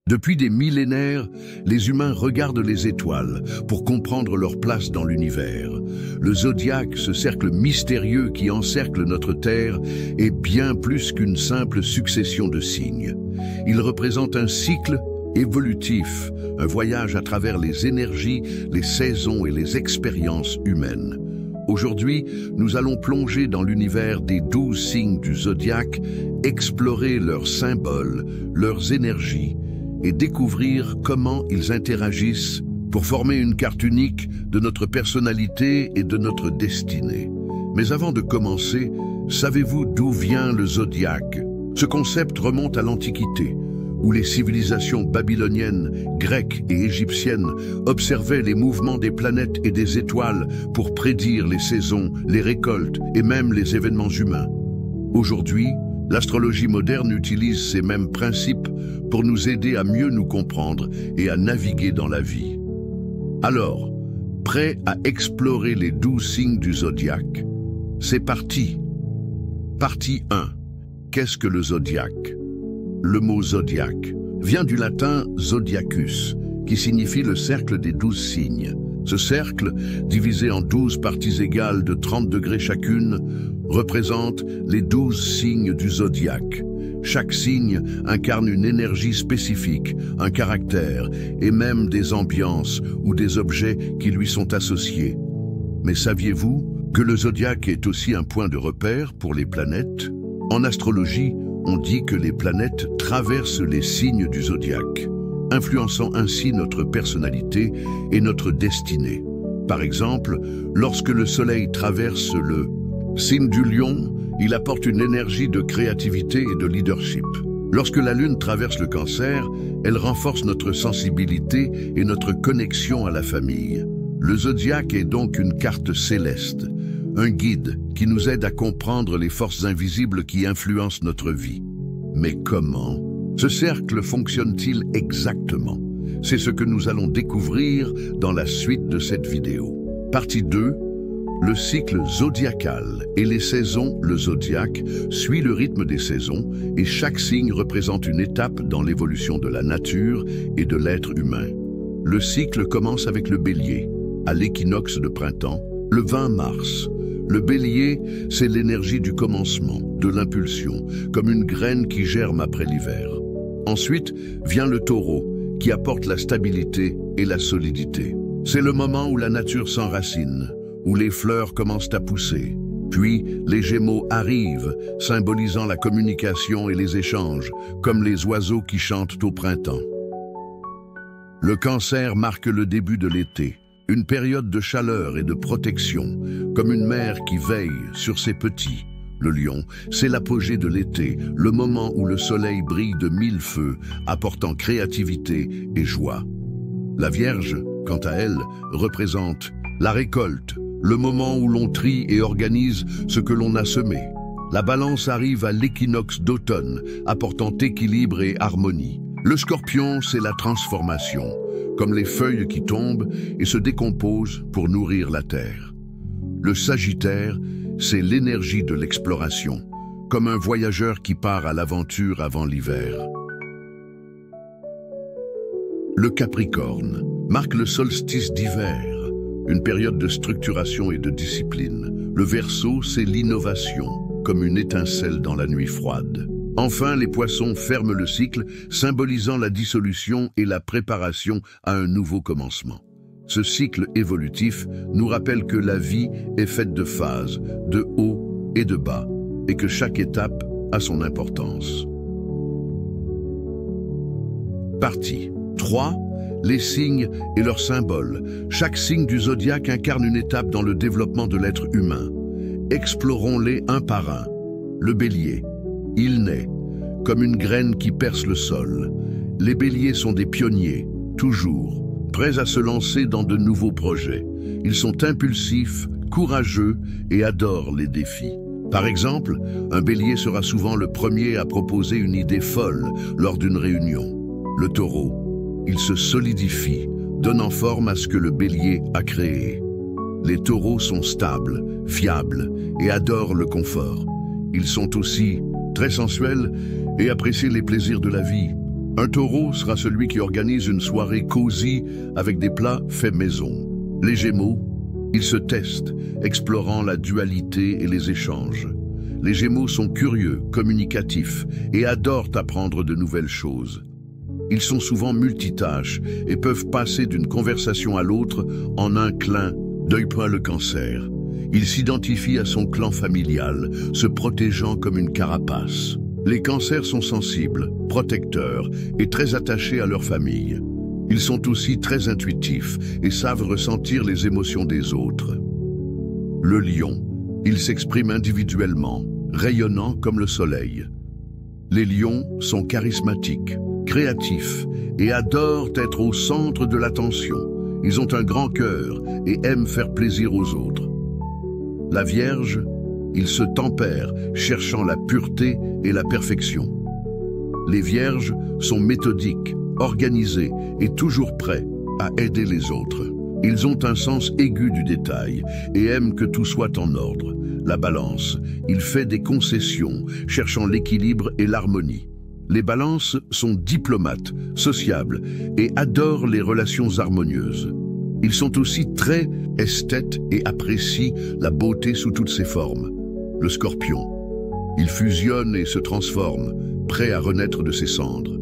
Depuis des millénaires, les humains regardent les étoiles pour comprendre leur place dans l'univers. Le zodiaque, ce cercle mystérieux qui encercle notre Terre, est bien plus qu'une simple succession de signes. Il représente un cycle évolutif, un voyage à travers les énergies, les saisons et les expériences humaines. Aujourd'hui, nous allons plonger dans l'univers des 12 signes du zodiaque, explorer leurs symboles, leurs énergies, et découvrir comment ils interagissent pour former une carte unique de notre personnalité et de notre destinée. Mais avant de commencer, savez-vous d'où vient le zodiaque? Ce concept remonte à l'Antiquité, où les civilisations babyloniennes, grecques et égyptiennes observaient les mouvements des planètes et des étoiles pour prédire les saisons, les récoltes et même les événements humains. Aujourd'hui, l'astrologie moderne utilise ces mêmes principes pour nous aider à mieux nous comprendre et à naviguer dans la vie. Alors, prêt à explorer les 12 signes du zodiaque? C'est parti! Partie 1. Qu'est-ce que le zodiaque? Le mot zodiaque vient du latin zodiacus, qui signifie le cercle des 12 signes. Ce cercle, divisé en 12 parties égales de 30 degrés chacune, représente les 12 signes du zodiaque. Chaque signe incarne une énergie spécifique, un caractère et même des ambiances ou des objets qui lui sont associés. Mais saviez-vous que le zodiaque est aussi un point de repère pour les planètes? En astrologie, on dit que les planètes traversent les signes du zodiaque, influençant ainsi notre personnalité et notre destinée. Par exemple, lorsque le Soleil traverse le signe du Lion, il apporte une énergie de créativité et de leadership. Lorsque la Lune traverse le Cancer, elle renforce notre sensibilité et notre connexion à la famille. Le zodiaque est donc une carte céleste, un guide qui nous aide à comprendre les forces invisibles qui influencent notre vie. Mais comment? Ce cercle fonctionne-t-il exactement? C'est ce que nous allons découvrir dans la suite de cette vidéo. Partie 2. Le cycle zodiacal et les saisons. Le zodiaque suit le rythme des saisons et chaque signe représente une étape dans l'évolution de la nature et de l'être humain. Le cycle commence avec le Bélier, à l'équinoxe de printemps, le 20 mars. Le Bélier, c'est l'énergie du commencement, de l'impulsion, comme une graine qui germe après l'hiver. Ensuite vient le Taureau, qui apporte la stabilité et la solidité. C'est le moment où la nature s'enracine, où les fleurs commencent à pousser. Puis, les Gémeaux arrivent, symbolisant la communication et les échanges, comme les oiseaux qui chantent au printemps. Le Cancer marque le début de l'été, une période de chaleur et de protection, comme une mère qui veille sur ses petits. Le Lion, c'est l'apogée de l'été, le moment où le soleil brille de 1000 feux, apportant créativité et joie. La Vierge, quant à elle, représente la récolte, le moment où l'on trie et organise ce que l'on a semé. La Balance arrive à l'équinoxe d'automne, apportant équilibre et harmonie. Le Scorpion, c'est la transformation, comme les feuilles qui tombent et se décomposent pour nourrir la terre. Le Sagittaire, c'est l'énergie de l'exploration, comme un voyageur qui part à l'aventure avant l'hiver. Le Capricorne marque le solstice d'hiver, une période de structuration et de discipline. Le Verseau, c'est l'innovation, comme une étincelle dans la nuit froide. Enfin, les Poissons ferment le cycle, symbolisant la dissolution et la préparation à un nouveau commencement. Ce cycle évolutif nous rappelle que la vie est faite de phases, de hauts et de bas, et que chaque étape a son importance. Partie 3. Les signes et leurs symboles. Chaque signe du zodiaque incarne une étape dans le développement de l'être humain. Explorons-les un par un. Le Bélier. Il naît, comme une graine qui perce le sol. Les béliers sont des pionniers, toujours, prêts à se lancer dans de nouveaux projets. Ils sont impulsifs, courageux et adorent les défis. Par exemple, un bélier sera souvent le premier à proposer une idée folle lors d'une réunion. Le Taureau, il se solidifie, donnant forme à ce que le bélier a créé. Les taureaux sont stables, fiables et adorent le confort. Ils sont aussi très sensuels et apprécient les plaisirs de la vie. Un taureau sera celui qui organise une soirée cosy avec des plats faits maison. Les Gémeaux, ils se testent, explorant la dualité et les échanges. Les Gémeaux sont curieux, communicatifs et adorent apprendre de nouvelles choses. Ils sont souvent multitâches et peuvent passer d'une conversation à l'autre en un clin d'œil. Le Cancer. Il s'identifie à son clan familial, se protégeant comme une carapace. Les Cancers sont sensibles, protecteurs et très attachés à leur famille. Ils sont aussi très intuitifs et savent ressentir les émotions des autres. Le Lion. Il s'exprime individuellement, rayonnant comme le soleil. Les lions sont charismatiques, créatifs et adorent être au centre de l'attention. Ils ont un grand cœur et aiment faire plaisir aux autres. La Vierge, ils se tempèrent, cherchant la pureté et la perfection. Les Vierges sont méthodiques, organisés et toujours prêts à aider les autres. Ils ont un sens aigu du détail et aiment que tout soit en ordre. La Balance, il fait des concessions, cherchant l'équilibre et l'harmonie. Les Balances sont diplomates, sociables et adorent les relations harmonieuses. Ils sont aussi très esthètes et apprécient la beauté sous toutes ses formes. Le Scorpion, il fusionne et se transforme, prêt à renaître de ses cendres.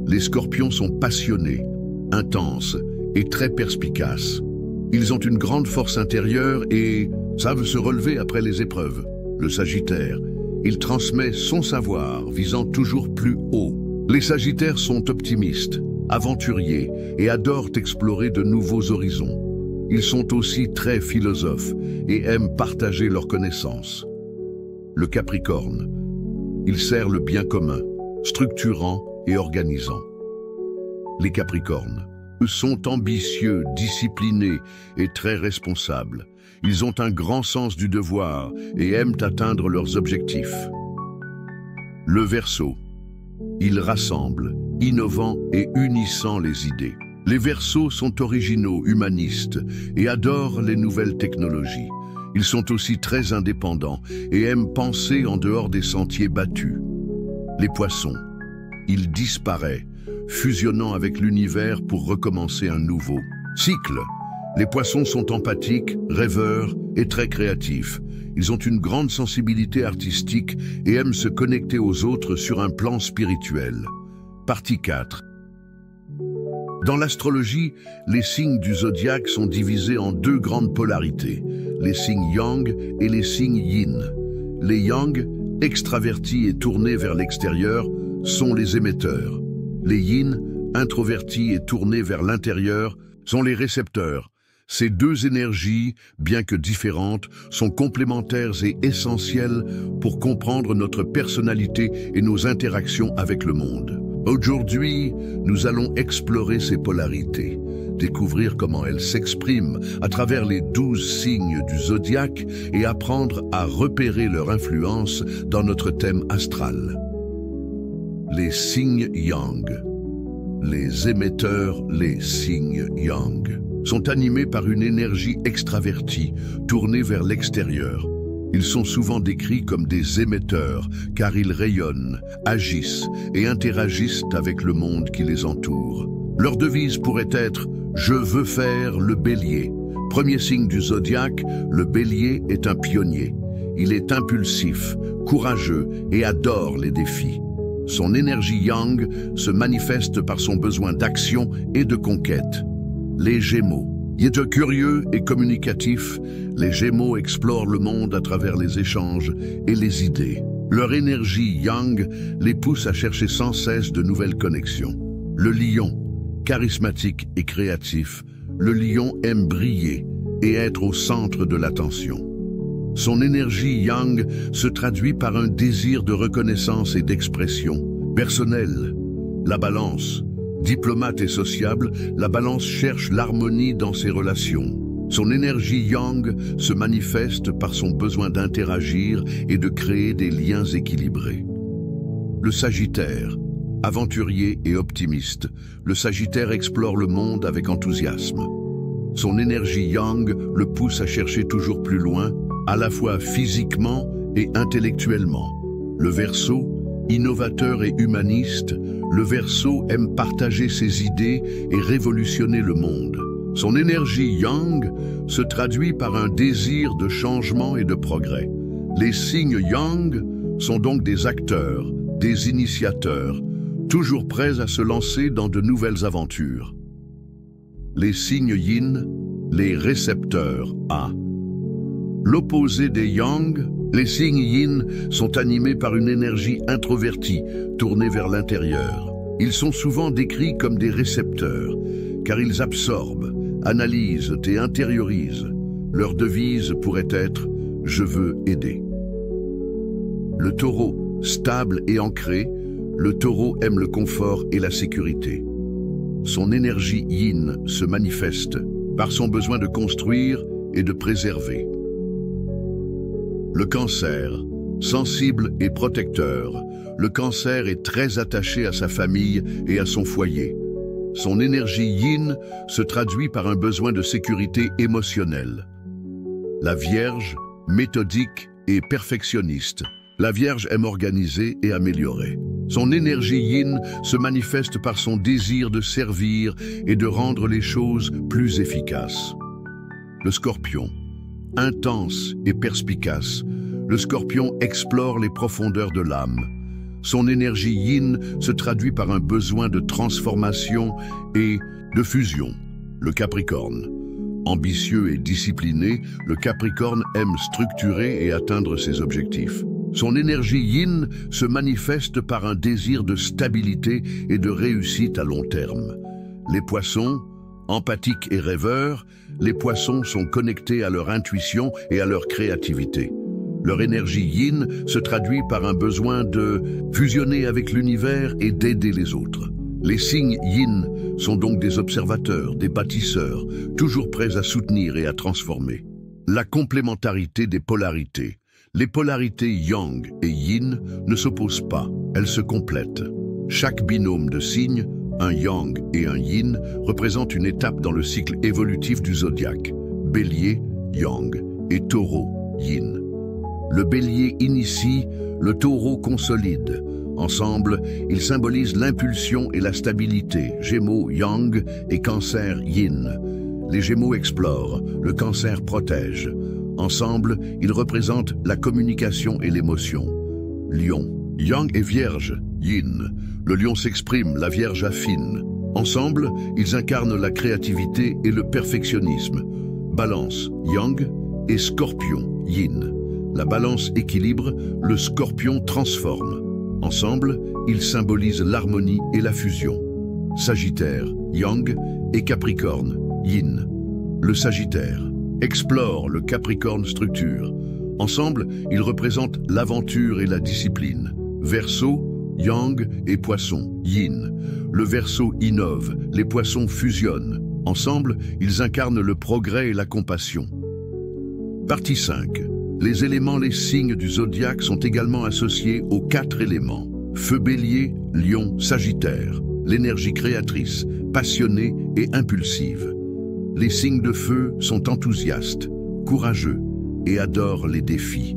Les Scorpions sont passionnés, intenses et très perspicaces. Ils ont une grande force intérieure et savent se relever après les épreuves. Le Sagittaire, il transmet son savoir, visant toujours plus haut. Les Sagittaires sont optimistes, aventuriers et adorent explorer de nouveaux horizons. Ils sont aussi très philosophes et aiment partager leurs connaissances. Le Capricorne, il sert le bien commun, structurant et organisant. Les Capricornes, eux sont ambitieux, disciplinés et très responsables. Ils ont un grand sens du devoir et aiment atteindre leurs objectifs. Le Verseau, il rassemble, innovant et unissant les idées. Les Verseaux sont originaux, humanistes et adorent les nouvelles technologies. Ils sont aussi très indépendants et aiment penser en dehors des sentiers battus. Les Poissons, il disparaît, fusionnant avec l'univers pour recommencer un nouveau cycle. Les Poissons sont empathiques, rêveurs et très créatifs. Ils ont une grande sensibilité artistique et aiment se connecter aux autres sur un plan spirituel. Partie 4. Dans l'astrologie, les signes du zodiaque sont divisés en deux grandes polarités, les signes Yang et les signes Yin. Les Yang, extravertis et tournés vers l'extérieur, sont les émetteurs. Les Yin, introvertis et tournés vers l'intérieur, sont les récepteurs. Ces deux énergies, bien que différentes, sont complémentaires et essentielles pour comprendre notre personnalité et nos interactions avec le monde. Aujourd'hui, nous allons explorer ces polarités, découvrir comment elles s'expriment à travers les 12 signes du zodiaque et apprendre à repérer leur influence dans notre thème astral. Les signes Yang. Les émetteurs, les signes Yang, sont animés par une énergie extravertie, tournée vers l'extérieur. Ils sont souvent décrits comme des émetteurs, car ils rayonnent, agissent et interagissent avec le monde qui les entoure. Leur devise pourrait être « Je veux faire le Bélier ». Premier signe du zodiaque, le Bélier est un pionnier. Il est impulsif, courageux et adore les défis. Son énergie Yang se manifeste par son besoin d'action et de conquête. Les Gémeaux. Curieux et communicatifs, les Gémeaux explorent le monde à travers les échanges et les idées. Leur énergie Yang les pousse à chercher sans cesse de nouvelles connexions. Le Lion. Charismatique et créatif, le Lion aime briller et être au centre de l'attention. Son énergie Yang se traduit par un désir de reconnaissance et d'expression. Personnelle, la Balance. Diplomate et sociable, la Balance cherche l'harmonie dans ses relations. Son énergie Yang se manifeste par son besoin d'interagir et de créer des liens équilibrés. Le Sagittaire. Aventurier et optimiste, le Sagittaire explore le monde avec enthousiasme. Son énergie Yang le pousse à chercher toujours plus loin, à la fois physiquement et intellectuellement. Le Verseau, innovateur et humaniste, le Verseau aime partager ses idées et révolutionner le monde. Son énergie Yang se traduit par un désir de changement et de progrès. Les signes Yang sont donc des acteurs, des initiateurs, toujours prêts à se lancer dans de nouvelles aventures. Les signes Yin, les récepteurs A. L'opposé des Yang, les signes Yin sont animés par une énergie introvertie, tournée vers l'intérieur. Ils sont souvent décrits comme des récepteurs, car ils absorbent, analysent et intériorisent. Leur devise pourrait être « Je veux aider ». Le Taureau, stable et ancré, le Taureau aime le confort et la sécurité. Son énergie Yin se manifeste par son besoin de construire et de préserver. Le Cancer, sensible et protecteur, le Cancer est très attaché à sa famille et à son foyer. Son énergie Yin se traduit par un besoin de sécurité émotionnelle. La Vierge, méthodique et perfectionniste. La Vierge aime organiser et améliorer. Son énergie Yin se manifeste par son désir de servir et de rendre les choses plus efficaces. Le Scorpion, intense et perspicace, le Scorpion explore les profondeurs de l'âme. Son énergie Yin se traduit par un besoin de transformation et de fusion. Le Capricorne, ambitieux et discipliné, le Capricorne aime structurer et atteindre ses objectifs. Son énergie Yin se manifeste par un désir de stabilité et de réussite à long terme. Les Poissons, empathiques et rêveurs, les Poissons sont connectés à leur intuition et à leur créativité. Leur énergie Yin se traduit par un besoin de fusionner avec l'univers et d'aider les autres. Les signes Yin sont donc des observateurs, des bâtisseurs, toujours prêts à soutenir et à transformer. La complémentarité des polarités. Les polarités Yang et Yin ne s'opposent pas, elles se complètent. Chaque binôme de signes, un Yang et un Yin, représente une étape dans le cycle évolutif du zodiaque. Bélier, Yang, et Taureau, Yin. Le Bélier initie, le Taureau consolide. Ensemble, ils symbolisent l'impulsion et la stabilité, Gémeaux, Yang, et Cancer, Yin. Les Gémeaux explorent, le Cancer protège. Ensemble, ils représentent la communication et l'émotion. Lion, Yang et Vierge, Yin. Le lion s'exprime, la Vierge affine. Ensemble, ils incarnent la créativité et le perfectionnisme. Balance, Yang, et Scorpion, Yin. La balance équilibre, le Scorpion transforme. Ensemble, ils symbolisent l'harmonie et la fusion. Sagittaire, Yang, et Capricorne, Yin. Le Sagittaire explore, le Capricorne structure. Ensemble, ils représentent l'aventure et la discipline. Verseau, Yang et Poisson, Yin. Le Verseau innove, les Poissons fusionnent. Ensemble, ils incarnent le progrès et la compassion. Partie 5. Les éléments, les signes du zodiaque sont également associés aux 4 éléments. Feu Bélier, Lion, Sagittaire. L'énergie créatrice, passionnée et impulsive. Les signes de feu sont enthousiastes, courageux et adorent les défis.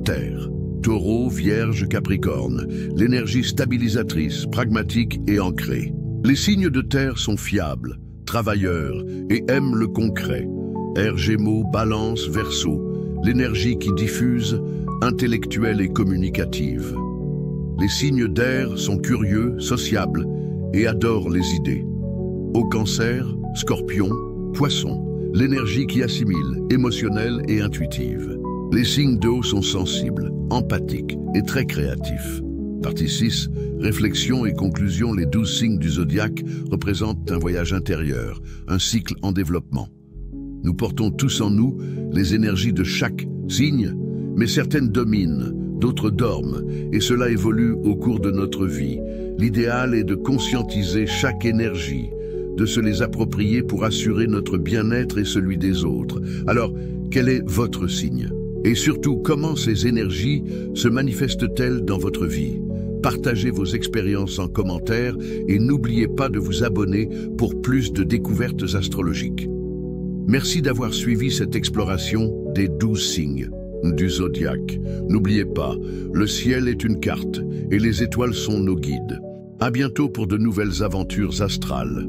Terre, Taureau, Vierge, Capricorne. L'énergie stabilisatrice, pragmatique et ancrée. Les signes de terre sont fiables, travailleurs et aiment le concret. Air, Gémeaux, Balance, Verseau. L'énergie qui diffuse, intellectuelle et communicative. Les signes d'air sont curieux, sociables et adorent les idées. Au Cancer, Scorpion, Poisson, l'énergie qui assimile, émotionnelle et intuitive. Les signes d'eau sont sensibles, empathiques et très créatifs. Partie 6, réflexion et conclusion. Les 12 signes du zodiaque représentent un voyage intérieur, un cycle en développement. Nous portons tous en nous les énergies de chaque signe, mais certaines dominent, d'autres dorment, et cela évolue au cours de notre vie. L'idéal est de conscientiser chaque énergie, de se les approprier pour assurer notre bien-être et celui des autres. Alors, quel est votre signe? Et surtout, comment ces énergies se manifestent-elles dans votre vie? Partagez vos expériences en commentaire et n'oubliez pas de vous abonner pour plus de découvertes astrologiques. Merci d'avoir suivi cette exploration des 12 signes du zodiaque. N'oubliez pas, le ciel est une carte et les étoiles sont nos guides. À bientôt pour de nouvelles aventures astrales.